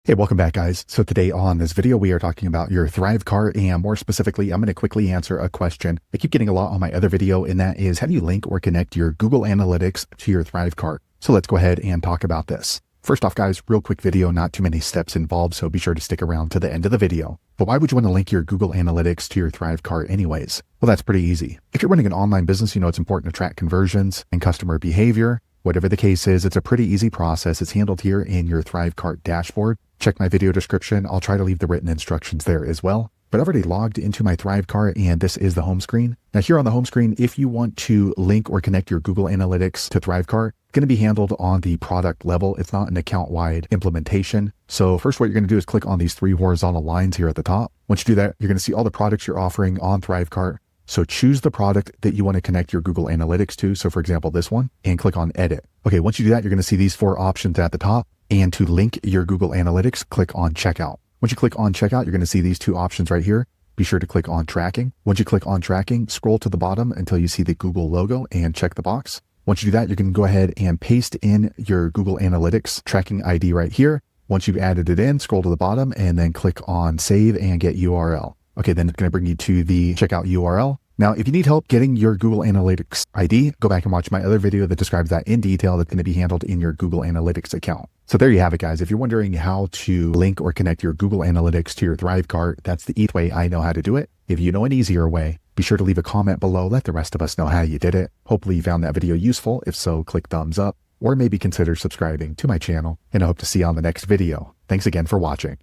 Hey, welcome back, guys. So today on this video, we are talking about your ThriveCart, and more specifically, I'm going to quickly answer a question I keep getting a lot on my other video, and that is, how do you link or connect your Google Analytics to your ThriveCart? So let's go ahead and talk about this. First off, guys, real quick video, not too many steps involved, so be sure to stick around to the end of the video. But why would you want to link your Google Analytics to your ThriveCart anyways? Well, that's pretty easy. If you're running an online business, you know it's important to track conversions and customer behavior. Whatever the case is, it's a pretty easy process. It's handled here in your ThriveCart dashboard. Check my video description. I'll try to leave the written instructions there as well. But I've already logged into my ThriveCart, and this is the home screen. Now here on the home screen, if you want to link or connect your Google Analytics to ThriveCart, it's going to be handled on the product level. It's not an account-wide implementation. So first, what you're going to do is click on these three horizontal lines here at the top. Once you do that, you're going to see all the products you're offering on ThriveCart. So choose the product that you want to connect your Google Analytics to. So for example, this one, and click on Edit. Okay, once you do that, you're going to see these four options at the top. And to link your Google Analytics, click on Checkout. Once you click on Checkout, you're going to see these two options right here. Be sure to click on Tracking. Once you click on Tracking, scroll to the bottom until you see the Google logo and check the box. Once you do that, you can go ahead and paste in your Google Analytics tracking ID right here. Once you've added it in, scroll to the bottom and then click on Save and Get URL. Okay, then it's going to bring you to the checkout URL. Now, if you need help getting your Google Analytics ID, go back and watch my other video that describes that in detail. That's going to be handled in your Google Analytics account. So there you have it, guys. If you're wondering how to link or connect your Google Analytics to your ThriveCart, that's the easiest way I know how to do it. If you know an easier way, be sure to leave a comment below. Let the rest of us know how you did it. Hopefully you found that video useful. If so, click thumbs up or maybe consider subscribing to my channel, and I hope to see you on the next video. Thanks again for watching.